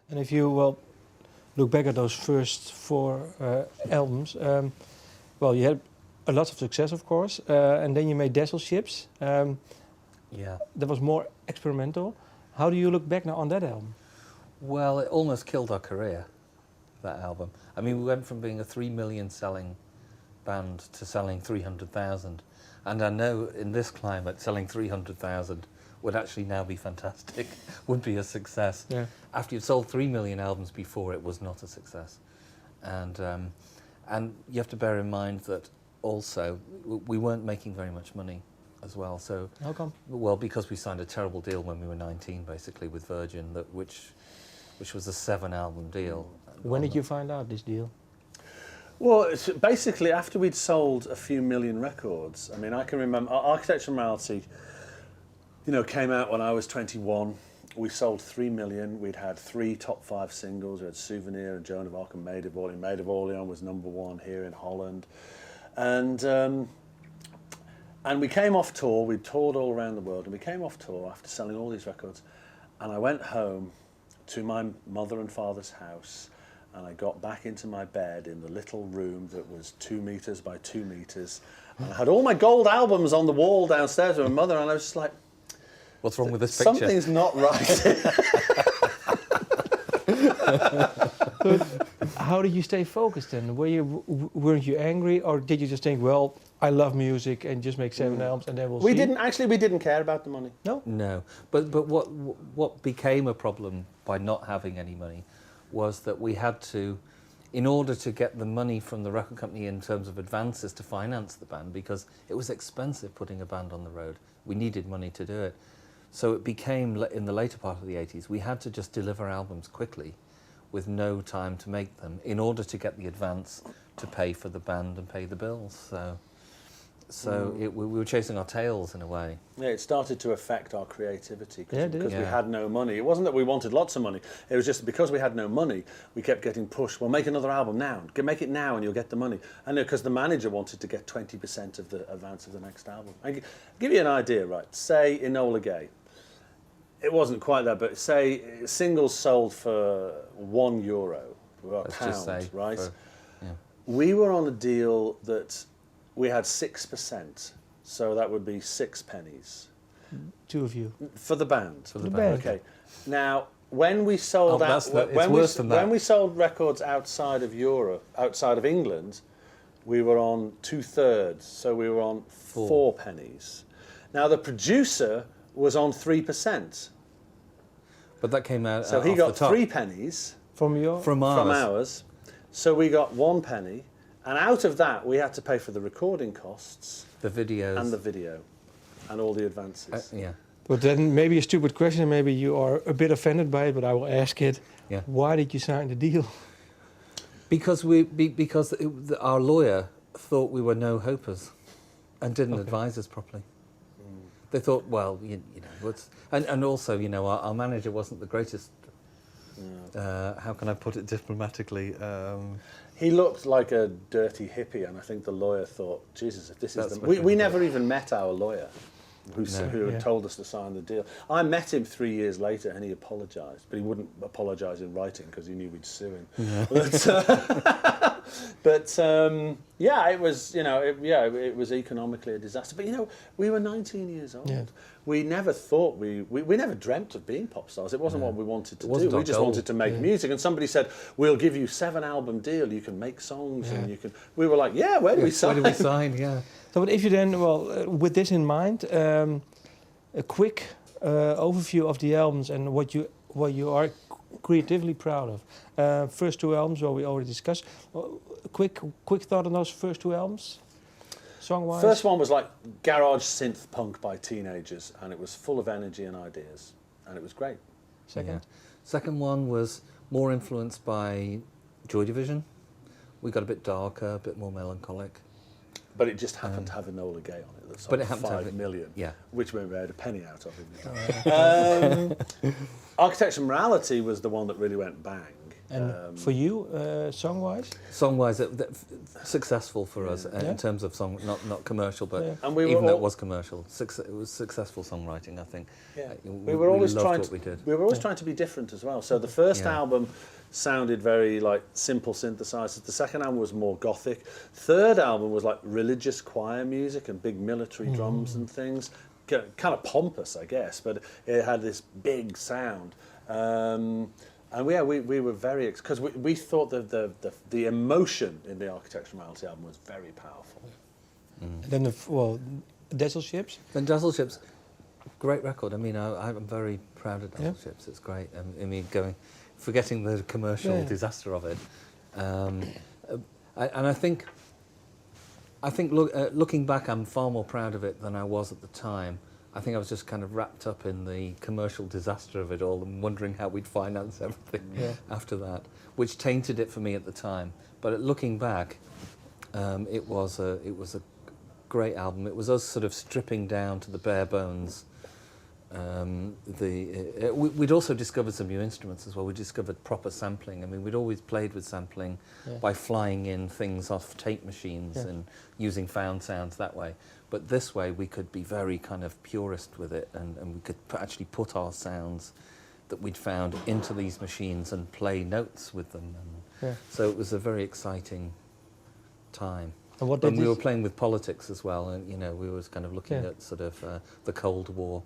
And if you look back at those first 4 albums, you had a lot of success, of course, and then you made Dazzle Ships. Yeah. That was more experimental. How do you look back now on that album? Well, it almost killed our career, that album. I mean, we went from being a 3 million selling band to selling 300,000. And I know in this climate, selling 300,000 would actually now be fantastic, would be a success. Yeah. After you'd sold 3 million albums before, it was not a success. And you have to bear in mind that also we weren't making very much money as well. So how come? Well, because we signed a terrible deal when we were 19, basically, with Virgin, which was a 7-album deal. When did you find out this deal? Well, it's basically after we'd sold a few million records. I mean, I can remember Architectural Morality, came out when I was 21. We sold 3 million. We'd had 3 top 5 singles. We had Souvenir and Joan of Arc and Maid of Orleans. Maid of Orleans was #1 here in Holland. And we came off tour. We'd toured all around the world, and we came off tour after selling all these records. And I went home to my mother and father's house, and I got back into my bed in the little room that was 2 meters by 2 meters. And I had all my gold albums on the wall downstairs with my mother, and I was just like, what's wrong with this picture? Something's not right. How did you stay focused then? Weren't you angry, or did you just think, well, I love music and just make 7 albums and then we'll see? We didn't care about the money. No? No. But what became a problem by not having any money was that we had to, in order to get the money from the record company in terms of advances to finance the band, because it was expensive putting a band on the road. We needed money to do it. So it became, in the later part of the 80s, we had to just deliver albums quickly with no time to make them in order to get the advance to pay for the band and pay the bills. We were chasing our tails in a way. Yeah, it started to affect our creativity because we had no money. It wasn't that we wanted lots of money. It was just because we had no money, we kept getting pushed. Well, make another album now. Make it now and you'll get the money. And because the manager wanted to get 20% of the advance of the next album. I'll give you an idea, right? Say Enola Gay. It wasn't quite that, but say singles sold for €1 or a pound, right? We were on a deal that we had 6%, so that would be 6 pennies. 2 of you. For the band. For the band. Okay. Now, when we sold when we sold records outside of Europe, outside of England, we were on 2/3, so we were on 4 pennies. Now the producer was on 3%. But that came out. So he got 3 pennies from ours. So we got 1 penny, and out of that we had to pay for the recording costs, the videos, and the video, and all the advances. Yeah. But then maybe a stupid question, maybe you are a bit offended by it, but I will ask it. Yeah. Why did you sign the deal? Because our lawyer thought we were no-hopers and didn't advise us properly. They thought, well, and also, our manager wasn't the greatest. How can I put it diplomatically? He looked like a dirty hippie, and I think the lawyer thought, Jesus, if this is we never even met our lawyer, who had told us to sign the deal. I met him 3 years later, and he apologised, but he wouldn't apologise in writing because he knew we'd sue him. It was economically a disaster. But we were 19 years old. Yeah. We never thought we never dreamt of being pop stars. It wasn't what we wanted to do. We just wanted to make music. And somebody said, "We'll give you 7-album deal. You can make songs and you can." We were like, "Yeah, where do we sign?" Where do we sign? Yeah. So, but if you then, with this in mind, a quick overview of the albums and what you are creatively proud of. First 2 albums, we already discussed. Quick thought on those first 2 albums, song-wise. First one was like garage synth punk by teenagers, and it was full of energy and ideas, and it was great. Second one was more influenced by Joy Division. We got a bit darker, a bit more melancholic. But it just happened to have Enola Gay on it. That's like 5 million, which we made a penny out of. Architectural Morality was the one that really went bang. And for you, song-wise? Song-wise, successful for us Yeah. in terms of song, not commercial, but Yeah. And we even were though all, it was commercial, it was successful songwriting, I think. yeah. We we were always loved trying what to, we did. we were always Yeah. trying to be different as well. So the first Yeah. album sounded very like simple synthesizers. The second album was more gothic. Third album was like religious choir music and big military drums and things. Kind of pompous, I guess, but it had this big sound. And yeah, we were very, because we thought that the emotion in the Architectural Manoeuvres album was very powerful. And then, Dazzle Ships? And Dazzle Ships, great record. I mean, I'm very proud of Dazzle Yeah. Ships. It's great. I mean, forgetting the commercial Yeah. disaster of it. And I think looking back, I'm far more proud of it than I was at the time. I think I was just kind of wrapped up in the commercial disaster of it all and wondering how we'd finance everything after that, which tainted it for me at the time. But looking back, it was a great album. It was us sort of stripping down to the bare bones. We'd also discovered some new instruments as well. We discovered proper sampling. I mean, we'd always played with sampling by flying in things off tape machines and using found sounds that way. But this way, we could be very kind of purist with it, and we could actually put our sounds that we'd found into these machines and play notes with them. And so it was a very exciting time. And what And we were playing with politics as well, and we were kind of looking at sort of the Cold War